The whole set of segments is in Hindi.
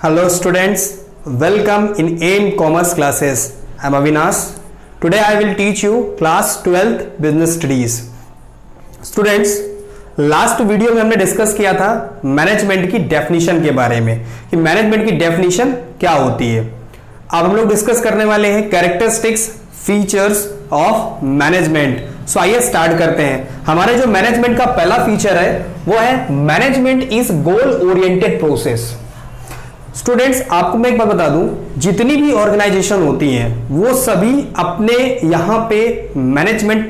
Hello students, welcome in AIM Commerce classes. I am Avinash. Today I will teach you class 12th business studies. Students, last video में हमने डिस्कस किया था मैनेजमेंट की डेफिनेशन के बारे में कि मैनेजमेंट की डेफिनेशन क्या होती है। अब हम लोग डिस्कस करने वाले हैं कैरेक्टरिस्टिक्स फीचर्स ऑफ मैनेजमेंट। सो आइए स्टार्ट करते हैं। हमारे जो मैनेजमेंट का पहला फीचर है वो है management is goal oriented process. Students, आपको मैं एक बात बता दूं, जितनी भी ऑर्गेनाइजेशन होती हैं वो सभी अपने यहां पे मैनेजमेंट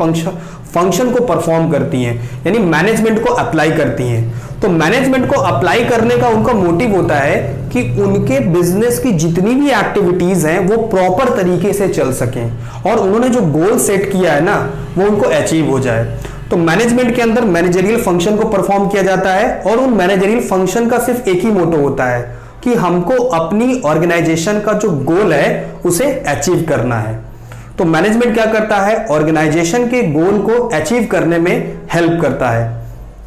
फंक्शन को परफॉर्म करती हैं, यानी मैनेजमेंट को अप्लाई करती हैं। तो मैनेजमेंट को अप्लाई करने का उनका मोटिव होता है कि उनके बिजनेस की जितनी भी एक्टिविटीज हैं वो प्रॉपर तरीके से चल सकें और उन्होंने जो गोल सेट किया है ना वो उनको अचीव हो जाए। तो मैनेजमेंट के अंदर मैनेजरियल फंक्शन को परफॉर्म किया जाता है और उन मैनेजरियल फंक्शन का सिर्फ एक ही मोटो होता है कि हमको अपनी ऑर्गेनाइजेशन का जो गोल है उसे अचीव करना है। तो मैनेजमेंट क्या करता है, ऑर्गेनाइजेशन के गोल को अचीव करने में हेल्प करता है।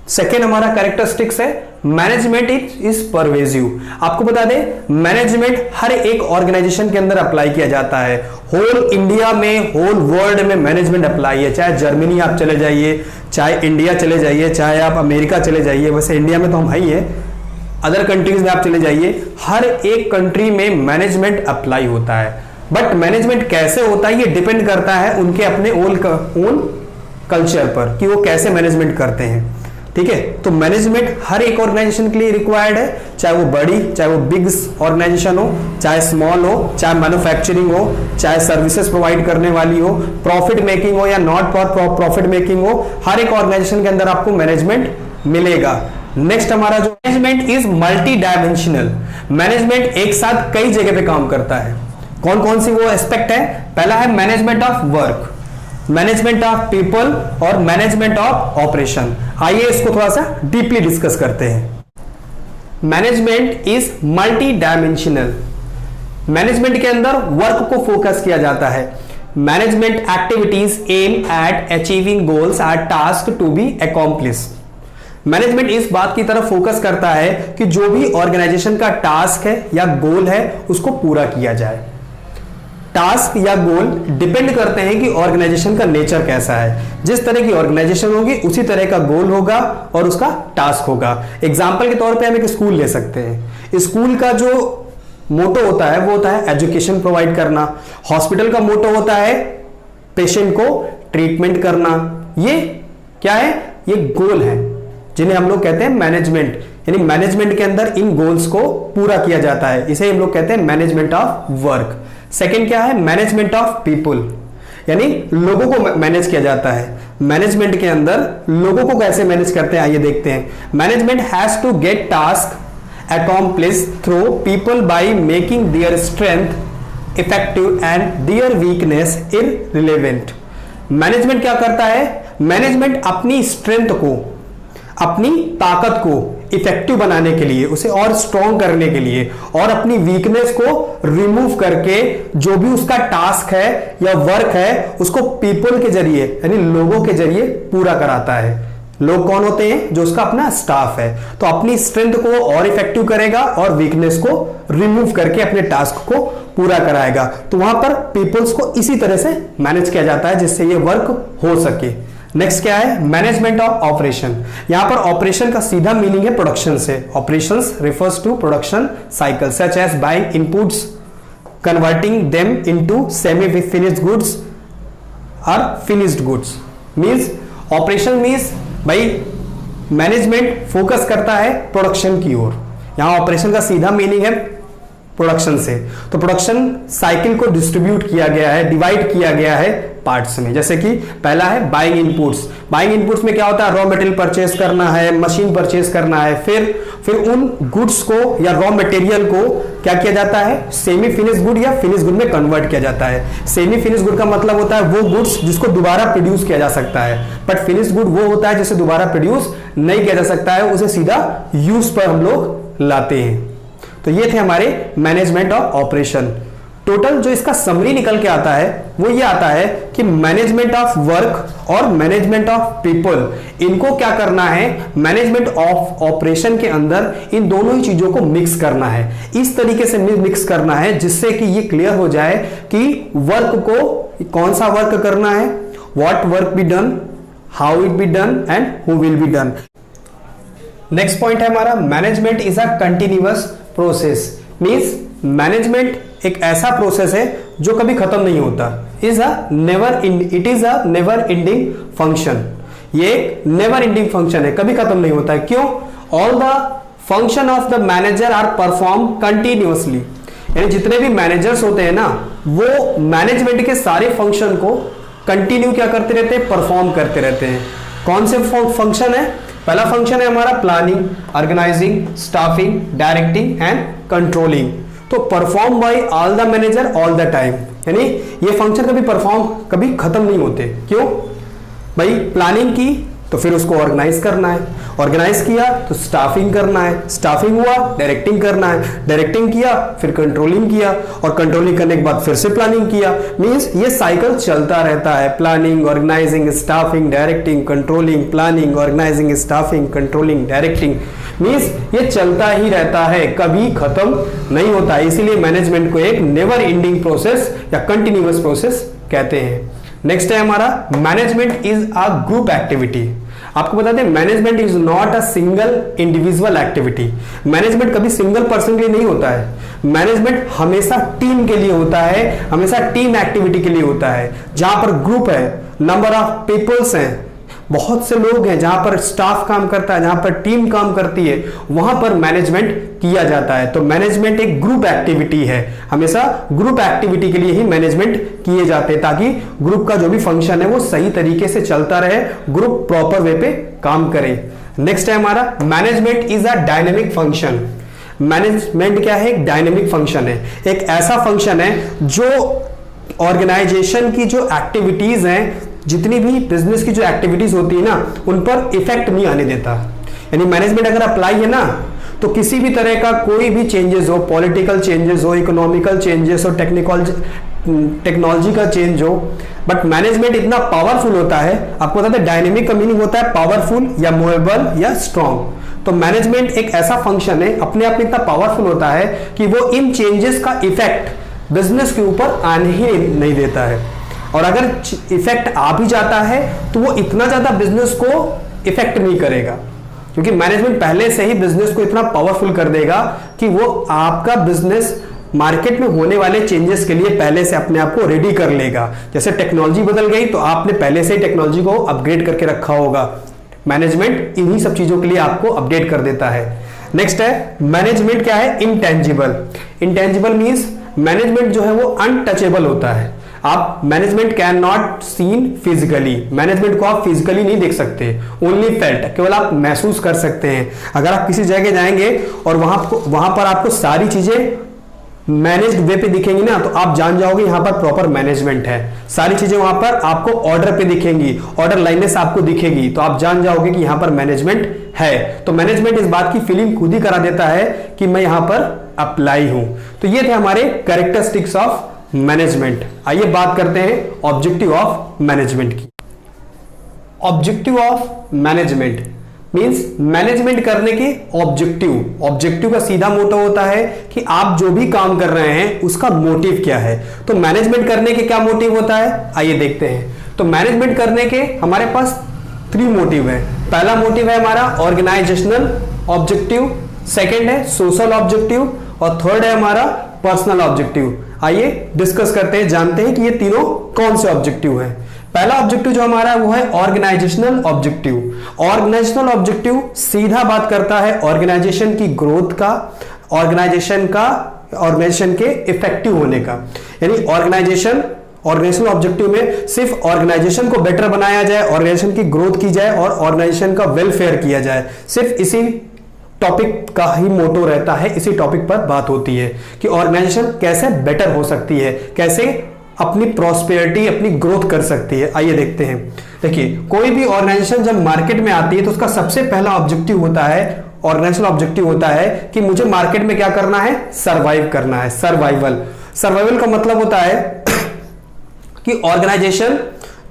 सेकेंड हमारा कैरेक्टरिस्टिक्स है मैनेजमेंट इज परवेजिव। आपको बता दें मैनेजमेंट हर एक ऑर्गेनाइजेशन के अंदर अप्लाई किया जाता है। होल इंडिया में, होल वर्ल्ड में मैनेजमेंट अप्लाई है। चाहे जर्मनी आप चले जाइए, चाहे इंडिया चले जाइए, चाहे आप अमेरिका चले जाइए, वैसे इंडिया में तो हम ही है, अदर कंट्रीज में आप चले जाइए, हर एक कंट्री में मैनेजमेंट अप्लाई होता है। बट मैनेजमेंट कैसे होता है ये डिपेंड करता है उनके अपने ओन कल्चर पर कि वो कैसे मैनेजमेंट करते हैं। ठीक है, तो मैनेजमेंट हर एक ऑर्गेनाइजेशन के लिए रिक्वायर्ड है, चाहे वो बड़ी, चाहे वो बिग ऑर्गेनाइजेशन हो, चाहे स्मॉल हो, चाहे मैन्युफैक्चरिंग हो, चाहे सर्विसेज प्रोवाइड करने वाली हो, प्रॉफिट मेकिंग हो या नॉट प्रॉफिट मेकिंग हो, हर एक ऑर्गेनाइजेशन के अंदर आपको मैनेजमेंट मिलेगा। नेक्स्ट हमारा जो management is multi dimensional. Management एक साथ कई जगह पे काम करता है। कौन कौन सी वो एस्पेक्ट है? पहला है management of work, management of people और मैनेजमेंट ऑफ ऑपरेशन। आइए इसको थोड़ा सा डीपली डिस्कस करते हैं। Management is multi dimensional. Management के अंदर वर्क को फोकस किया जाता है। Management activities aim at achieving goals or tasks to be accomplished. Management इस बात की तरफ फोकस करता है कि जो भी ऑर्गेनाइजेशन का टास्क है या गोल है उसको पूरा किया जाए। टास्क या गोल डिपेंड करते हैं कि ऑर्गेनाइजेशन का नेचर कैसा है। जिस तरह की ऑर्गेनाइजेशन होगी उसी तरह का गोल होगा और उसका टास्क होगा। एग्जाम्पल के तौर पे हम एक स्कूल ले सकते हैं। स्कूल का जो मोटो होता है वो होता है एजुकेशन प्रोवाइड करना। हॉस्पिटल का मोटो होता है पेशेंट को ट्रीटमेंट करना। ये क्या है? ये गोल है जिन्हें हम लोग कहते हैं मैनेजमेंट, यानी मैनेजमेंट के अंदर इन गोल्स को पूरा किया जाता है। इसे हम लोग कहते हैं मैनेजमेंट ऑफ वर्क। सेकंड क्या है? मैनेजमेंट ऑफ पीपल, यानी लोगों को मैनेज किया जाता है। मैनेजमेंट के अंदर लोगों को कैसे मैनेज करते हैं आइए देखते हैं। Management has to get task accomplished through people by making their strength effective and their weakness irrelevant. Management क्या करता है? मैनेजमेंट अपनी स्ट्रेंथ को, अपनी ताकत को इफेक्टिव बनाने के लिए, उसे और स्ट्रॉन्ग करने के लिए और अपनी वीकनेस को रिमूव करके जो भी उसका टास्क है या वर्क है उसको पीपल के जरिए यानी लोगों के जरिए पूरा कराता है। लोग कौन होते हैं? जो उसका अपना स्टाफ है। तो अपनी स्ट्रेंथ को और इफेक्टिव करेगा और वीकनेस को रिमूव करके अपने टास्क को पूरा कराएगा। तो वहां पर पीपल्स को इसी तरह से मैनेज किया जाता है जिससे ये वर्क हो सके। नेक्स्ट क्या है? Management of operation. यहां पर ऑपरेशन का सीधा मीनिंग है प्रोडक्शन से। Operations refers to production cycle such as buying inputs, converting them into semi finished goods और finished goods. Means operation means भाई मैनेजमेंट फोकस करता है प्रोडक्शन की ओर। यहां ऑपरेशन का सीधा मीनिंग है प्रोडक्शन से। तो प्रोडक्शन साइकिल को डिस्ट्रीब्यूट किया गया है, डिवाइड किया गया है पार्ट्स में। जैसे कि पहला है बाइंग इनपुट्स। बाइंग इनपुट्स में क्या होता है? रॉ मटेरियल परचेस करना है, मशीन परचेस करना है, फिर उन गुड्स को या रॉ मटेरियल को क्या किया जाता है? सेमी फिनिश गुड या फिनिश गुड में कन्वर्ट किया जाता है। सेमी फिनिश गुड का मतलब होता है वो गुड्स जिसको दोबारा प्रोड्यूस किया जा सकता है, बट फिनिश गुड वो होता है जिसे दोबारा प्रोड्यूस नहीं किया जा सकता है, उसे सीधा यूज पर हम लोग लाते हैं। तो ये थे हमारे मैनेजमेंट ऑफ ऑपरेशन। टोटल जो इसका समरी निकल के आता है वो ये आता है कि मैनेजमेंट ऑफ वर्क और मैनेजमेंट ऑफ पीपल, इनको क्या करना है, मैनेजमेंट ऑफ ऑपरेशन के अंदर इन दोनों ही चीजों को मिक्स करना है, इस तरीके से मिक्स करना है जिससे कि ये क्लियर हो जाए कि वर्क को कौन सा वर्क करना है, what work be done, how it be done and who will be done. Next point है हमारा management is a continuous process, means management एक ऐसा प्रोसेस है जो कभी खत्म नहीं होता, it is a never ending function, ये एक नेवर एंडिंग फंक्शन है, कभी खत्म नहीं होता है। क्यों? All the function of the manager are perform continuously, यानी जितने भी मैनेजर्स होते हैं ना वो मैनेजमेंट के सारे फंक्शन को कंटिन्यू क्या करते रहते हैं, परफॉर्म करते रहते हैं। कौन से फंक्शन है? पहला फंक्शन है हमारा planning, organising, staffing, directing and controlling. तो perform by all the manager all the time, यानी ये फंक्शन कभी खत्म नहीं होते। क्यों भाई? प्लानिंग की तो फिर उसको ऑर्गेनाइज करना है, ऑर्गेनाइज किया तो स्टाफिंग करना है, स्टाफिंग हुआ डायरेक्टिंग करना है, डायरेक्टिंग किया फिर कंट्रोलिंग किया और कंट्रोलिंग करने के बाद फिर से प्लानिंग किया। मींस ये साइकिल चलता रहता है, planning, organising, staffing, directing, controlling, planning, organising, staffing, controlling, directing, means ये चलता ही रहता है, कभी खत्म नहीं होता। इसीलिए मैनेजमेंट को एक नेवर एंडिंग प्रोसेस या कंटिन्यूअस प्रोसेस कहते हैं। नेक्स्ट है हमारा management is a group activity. आपको बता दें management is not a single individual activity, management कभी सिंगल पर्सन के लिए नहीं होता है, मैनेजमेंट हमेशा टीम के लिए होता है, हमेशा टीम एक्टिविटी के लिए होता है। जहां पर ग्रुप है, नंबर ऑफ पीपल्स हैं, बहुत से लोग हैं, जहां पर स्टाफ काम करता है, जहां पर टीम काम करती है, वहां पर मैनेजमेंट किया जाता है। तो मैनेजमेंट एक ग्रुप एक्टिविटी है, हमेशा ग्रुप एक्टिविटी के लिए ही मैनेजमेंट किए जाते हैं ताकि ग्रुप का जो भी फंक्शन है वो सही तरीके से चलता रहे, ग्रुप प्रॉपर वे पे काम करे। नेक्स्ट है हमारा management is a dynamic function. Management क्या है? एक डायनेमिक फंक्शन है, एक ऐसा फंक्शन है जो ऑर्गेनाइजेशन की जो एक्टिविटीज हैं, जितनी भी बिजनेस की जो एक्टिविटीज होती है ना उन पर इफेक्ट नहीं आने देता। यानी मैनेजमेंट अगर अप्लाई है ना तो किसी भी तरह का कोई भी चेंजेस हो, पॉलिटिकल चेंजेस हो, इकोनॉमिकल चेंजेस हो, टेक्नोलॉजी का चेंज हो, बट मैनेजमेंट इतना पावरफुल होता है। आपको पता है डायनेमिक का मीनिंग होता है पावरफुल या मूवेबल या स्ट्रॉन्ग। तो मैनेजमेंट एक ऐसा फंक्शन है, अपने आप में इतना पावरफुल होता है कि वो इन चेंजेस का इफेक्ट बिजनेस के ऊपर आने ही नहीं देता है, और अगर इफेक्ट आ भी जाता है तो वो इतना ज्यादा बिजनेस को इफेक्ट नहीं करेगा, क्योंकि मैनेजमेंट पहले से ही बिजनेस को इतना पावरफुल कर देगा कि वो आपका बिजनेस मार्केट में होने वाले चेंजेस के लिए पहले से अपने आप को रेडी कर लेगा। जैसे टेक्नोलॉजी बदल गई तो आपने पहले से ही टेक्नोलॉजी को अपग्रेड करके रखा होगा। मैनेजमेंट इन्हीं सब चीजों के लिए आपको अपडेट कर देता है। नेक्स्ट है मैनेजमेंट क्या है? इनटेंजिबल। इनटेंजिबल मींस मैनेजमेंट जो है वो अनटचेबल होता है। आप management can not seen physically, management को आप फिजिकली नहीं देख सकते, ओनली फेल्ट, केवल आप महसूस कर सकते हैं। अगर आप किसी जगह जाएंगे और वहां पर आपको सारी चीजें मैनेज्ड वे पे दिखेंगी ना तो आप जान जाओगे यहां पर प्रॉपर मैनेजमेंट है। सारी चीजें वहां पर आपको ऑर्डर पे दिखेंगी, ऑर्डर लाइनेस आपको दिखेगी, तो आप जान जाओगे कि यहां पर मैनेजमेंट है। तो मैनेजमेंट इस बात की फीलिंग खुद ही करा देता है कि मैं यहां पर अप्लाई हूं। तो ये थे हमारे कैरेक्टरिस्टिक्स ऑफ मैनेजमेंट। आइए बात करते हैं ऑब्जेक्टिव ऑफ मैनेजमेंट की। Objective of management means management करने के ऑब्जेक्टिव का सीधा मोटो होता है कि आप जो भी काम कर रहे हैं उसका मोटिव क्या है। तो मैनेजमेंट करने के क्या मोटिव होता है, आइए देखते हैं। तो मैनेजमेंट करने के हमारे पास 3 मोटिव है। पहला मोटिव है हमारा ऑर्गेनाइजेशनल ऑब्जेक्टिव, सेकंड है सोशल ऑब्जेक्टिव और थर्ड है हमारा पर्सनल ऑब्जेक्टिव। आइए डिस्कस करते हैं, जानते हैं कि ये तीनों कौन से ऑब्जेक्टिव हैं। पहला ऑब्जेक्टिव जो हमारा है वो है ऑर्गेनाइजेशनल ऑब्जेक्टिव। ऑर्गेनाइजेशनल ऑब्जेक्टिव सीधा बात करता है ऑर्गेनाइजेशन की ग्रोथ का, ऑर्गेनाइजेशन के इफेक्टिव होने का। यानी ऑर्गेनाइजेशनल ऑब्जेक्टिव में सिर्फ ऑर्गेनाइजेशन को बेटर बनाया जाए, ऑर्गेनाइजेशन की ग्रोथ की जाए और ऑर्गेनाइजेशन का वेलफेयर किया जाए। सिर्फ इसी टॉपिक का ही मोटो रहता है, इसी टॉपिक पर बात होती है कि ऑर्गेनाइजेशन कैसे बेटर हो सकती है, कैसे अपनी प्रॉस्पेरिटी, अपनी ग्रोथ कर सकती है। आइए देखते हैं। देखिए कोई भी ऑर्गेनाइजेशन जब मार्केट में आती है तो उसका सबसे पहला ऑब्जेक्टिव होता है, ऑर्गेनाइजेशनल ऑब्जेक्टिव होता है कि मुझे मार्केट में क्या करना है, सर्वाइव करना है, सर्वाइवल। सर्वाइवल का मतलब होता है कि ऑर्गेनाइजेशन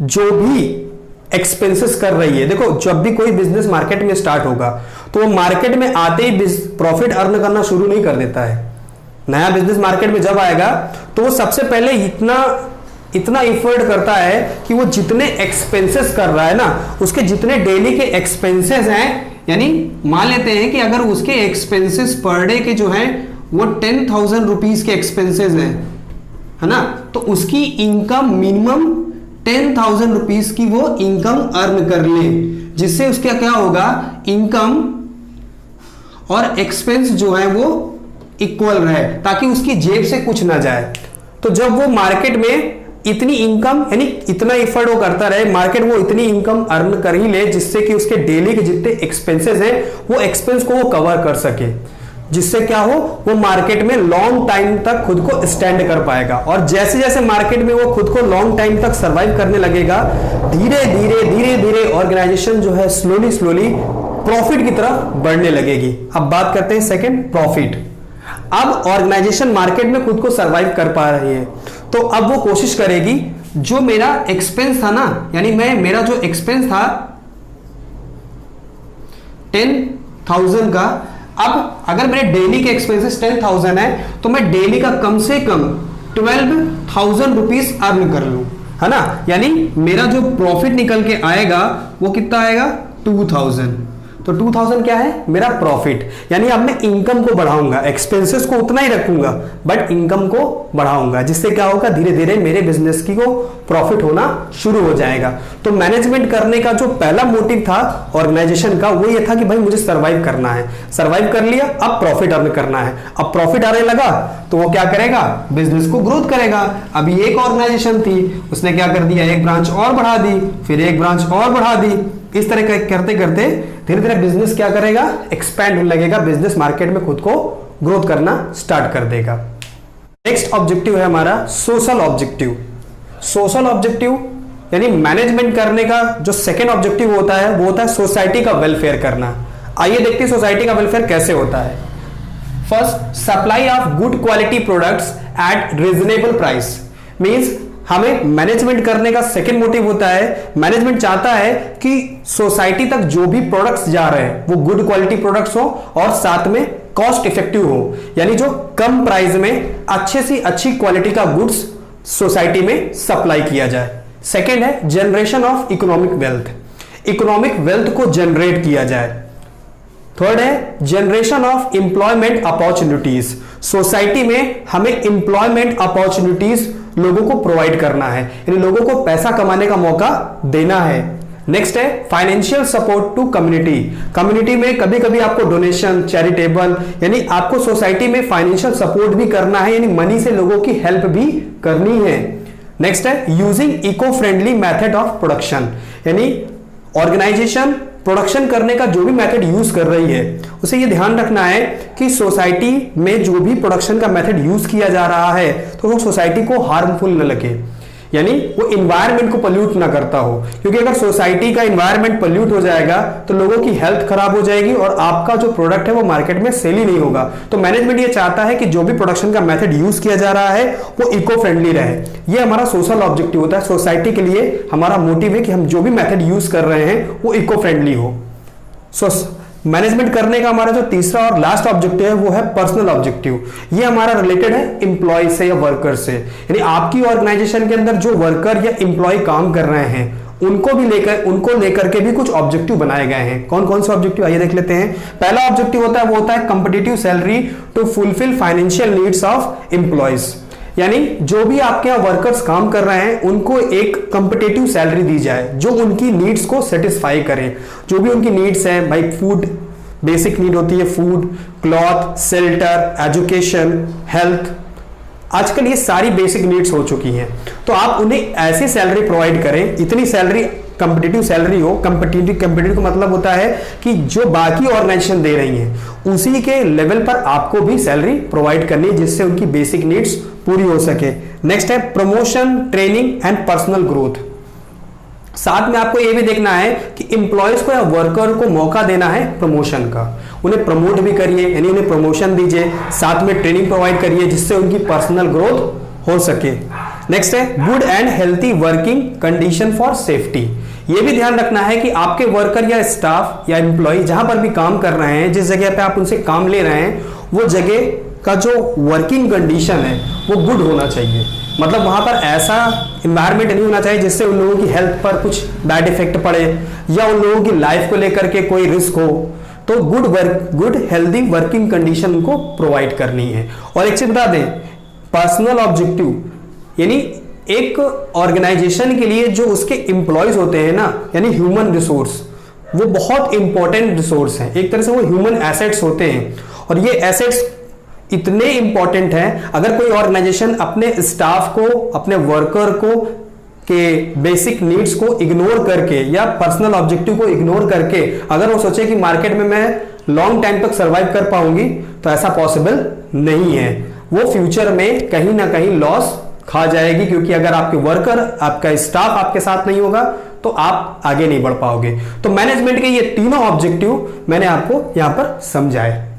जो भी एक्सपेंसेस कर रही है, देखो जब भी कोई बिजनेस मार्केट में स्टार्ट होगा तो वो मार्केट में आते ही प्रॉफिट अर्न करना शुरू नहीं कर देता है। नया बिजनेस मार्केट में जब आएगा तो वो सबसे पहले इतना एफर्ट करता है कि वो जितने एक्सपेंसेस कर रहा है ना, उसके जितने डेली के एक्सपेंसेस हैं, यानी मान लेते हैं कि अगर उसके एक्सपेंसेस पर डे के जो हैं वो 10,000 रुपीज के एक्सपेंसेस हैं, है ना, तो उसकी इनकम मिनिमम 10,000 रुपीज की वो इनकम अर्न कर ले, जिससे उसका क्या होगा, इनकम और एक्सपेंस जो है वो इक्वल रहे, ताकि उसकी जेब से कुछ ना जाए। तो जब वो मार्केट में इतनी इनकम, यानी इतना एफर्ट वो करता रहे, मार्केट वो इतनी इनकम अर्न कर ही ले जिससे कि उसके डेली के जितने एक्सपेंसेस हैं वो एक्सपेंस को वो कवर कर सके, जिससे क्या हो, वो मार्केट में लॉन्ग टाइम तक खुद को स्टैंड कर पाएगा। और जैसे जैसे मार्केट में वो खुद को लॉन्ग टाइम तक सर्वाइव करने लगेगा, धीरे धीरे ऑर्गेनाइजेशन जो है स्लोली प्रॉफिट की तरफ बढ़ने लगेगी। अब बात करते हैं सेकंड, प्रॉफिट। अब ऑर्गेनाइजेशन मार्केट में खुद को सर्वाइव कर पा रही है, तो अब वो कोशिश करेगी जो मेरा एक्सपेंस था ना, यानी मेरा जो एक्सपेंस था 10,000 का, अब अगर मेरे डेली के एक्सपेंसेस 10,000 है तो मैं डेली का कम से कम 12,000 रुपीज अर्न कर लूं, है ना, यानी मेरा जो प्रॉफिट निकल के आएगा वो कितना आएगा, 2,000। तो 2,000 क्या है, मेरा प्रॉफिट। यानी अब मैं इनकम को बढ़ाऊंगा, एक्सपेंसेस को उतना ही रखूंगा बट इनकम को बढ़ाऊंगा, जिससे क्या होगा, धीरे धीरे मेरे बिजनेस की को प्रॉफिट होना शुरू हो जाएगा। तो मैनेजमेंट करने का जो पहला मोटिव था ऑर्गेनाइजेशन का, वो ये था कि भाई मुझे सर्वाइव करना है, सर्वाइव कर लिया, अब प्रॉफिट अर्न करना है। अब प्रॉफिट आने लगा तो वो क्या करेगा, बिजनेस को ग्रोथ करेगा। अभी एक ऑर्गेनाइजेशन थी, उसने क्या कर दिया, एक ब्रांच और बढ़ा दी, फिर एक ब्रांच और बढ़ा दी। इस तरह का करते करते धीरे धीरे बिजनेस क्या करेगा, एक्सपैंड होने लगेगा, बिजनेस मार्केट में खुद को ग्रोथ करना स्टार्ट कर देगा। नेक्स्ट ऑब्जेक्टिव है हमारा सोशल ऑब्जेक्टिव। सोशल ऑब्जेक्टिव यानी मैनेजमेंट करने का जो सेकेंड ऑब्जेक्टिव होता है वो होता है सोसाइटी का वेलफेयर करना। आइए देखते हैं सोसाइटी का वेलफेयर कैसे होता है। First, supply of good quality products at reasonable price. Means हमें मैनेजमेंट करने का सेकंड मोटिव होता है, मैनेजमेंट चाहता है कि सोसाइटी तक जो भी प्रोडक्ट्स जा रहे हैं वो गुड क्वालिटी प्रोडक्ट्स हो और साथ में कॉस्ट इफेक्टिव हो, यानी जो कम प्राइस में अच्छे से अच्छी क्वालिटी का गुड्स सोसाइटी में सप्लाई किया जाए। सेकंड है generation of economic wealth. Economic wealth को जनरेट किया जाए। थर्ड है generation of employment opportunities. Society में हमें एम्प्लॉयमेंट अपॉर्चुनिटीज लोगों को प्रोवाइड करना है, यानी लोगों को पैसा कमाने का मौका देना है। नेक्स्ट है financial support to community. Community में कभी कभी आपको डोनेशन, चैरिटेबल, यानी आपको सोसाइटी में फाइनेंशियल सपोर्ट भी करना है, यानी मनी से लोगों की हेल्प भी करनी है। नेक्स्ट है using eco friendly method of production, यानी ऑर्गेनाइजेशन प्रोडक्शन करने का जो भी मेथड यूज कर रही है उसे ये ध्यान रखना है कि सोसाइटी में जो भी प्रोडक्शन का मेथड यूज किया जा रहा है तो वो सोसाइटी को हार्मफुल न लगे, यानी वो इन्वायरमेंट को पोल्यूट ना करता हो, क्योंकि अगर सोसाइटी का इन्वायरमेंट पोल्यूट हो जाएगा तो लोगों की हेल्थ खराब हो जाएगी और आपका जो प्रोडक्ट है वो मार्केट में सेल ही नहीं होगा। तो मैनेजमेंट ये चाहता है कि जो भी प्रोडक्शन का मेथड यूज किया जा रहा है वो इको फ्रेंडली रहे। ये हमारा सोशल ऑब्जेक्टिव होता है। सोसाइटी के लिए हमारा मोटिव है कि हम जो भी मेथड यूज कर रहे हैं वो इको फ्रेंडली हो। मैनेजमेंट करने का हमारा जो तीसरा और लास्ट ऑब्जेक्टिव है वो है पर्सनल ऑब्जेक्टिव। ये हमारा रिलेटेड है एम्प्लॉय से या वर्कर से, यानी आपकी ऑर्गेनाइजेशन के अंदर जो वर्कर या एम्प्लॉय काम कर रहे हैं उनको लेकर के भी कुछ ऑब्जेक्टिव बनाए गए हैं। कौन कौन से ऑब्जेक्टिव आइए देख लेते हैं। पहला ऑब्जेक्टिव होता है वो होता है competitive salary to fulfil financial needs of employees, यानी जो भी आपके यहाँ वर्कर्स काम कर रहे हैं उनको एक कॉम्पिटिटिव सैलरी दी जाए जो उनकी नीड्स को सेटिस्फाई करे। जो भी उनकी नीड्स हैं, भाई फूड बेसिक नीड होती है, food, cloth, shelter, education, health, आजकल ये सारी बेसिक नीड्स हो चुकी हैं। तो आप उन्हें ऐसी सैलरी प्रोवाइड करें, इतनी सैलरी कंपिटिटिव सैलरी हो। कंपिटिटिव का मतलब होता है कि जो बाकी ऑर्गेनाइजेशन दे रही हैं उसी के लेवल पर आपको भी सैलरी प्रोवाइड करनी है जिससे उनकी बेसिक नीड्स पूरी हो सके। नेक्स्ट है promotion, training and personal growth. साथ में आपको ये भी देखना है कि एम्प्लॉयज को या वर्कर को मौका देना है प्रमोशन का, उन्हें प्रमोट भी करिए, यानी उन्हें प्रमोशन दीजिए, साथ में ट्रेनिंग प्रोवाइड करिए जिससे उनकी पर्सनल ग्रोथ हो सके। नेक्स्ट है good and healthy working condition for safety. ये भी ध्यान रखना है कि आपके वर्कर या स्टाफ या एम्प्लॉय जहां पर भी काम कर रहे हैं, जिस जगह पे आप उनसे काम ले रहे हैं, वो जगह का जो वर्किंग कंडीशन है वो गुड होना चाहिए। मतलब वहां पर ऐसा इन्वायरमेंट नहीं होना चाहिए जिससे उन लोगों की हेल्थ पर कुछ बैड इफेक्ट पड़े या उन लोगों की लाइफ को लेकर के कोई रिस्क हो। तो गुड हेल्दी वर्किंग कंडीशन उनको प्रोवाइड करनी है। और एक चीज बता दें, पर्सनल ऑब्जेक्टिव यानी एक ऑर्गेनाइजेशन के लिए जो उसके एम्प्लॉयज होते हैं ना, यानी ह्यूमन रिसोर्स, वो बहुत इंपॉर्टेंट रिसोर्स हैं। एक तरह से वो ह्यूमन एसेट्स होते हैं और ये एसेट्स इतने इंपॉर्टेंट हैं, अगर कोई ऑर्गेनाइजेशन अपने स्टाफ को, अपने वर्कर को के बेसिक नीड्स को इग्नोर करके या पर्सनल ऑब्जेक्टिव को इग्नोर करके अगर वो सोचे कि मार्केट में मैं लॉन्ग टाइम तक सर्वाइव कर पाऊंगी, तो ऐसा पॉसिबल नहीं है। वो फ्यूचर में कहीं ना कहीं लॉस खा जाएगी, क्योंकि अगर आपके वर्कर, आपका स्टाफ आपके साथ नहीं होगा तो आप आगे नहीं बढ़ पाओगे। तो मैनेजमेंट के ये तीनों ऑब्जेक्टिव मैंने आपको यहां पर समझाए।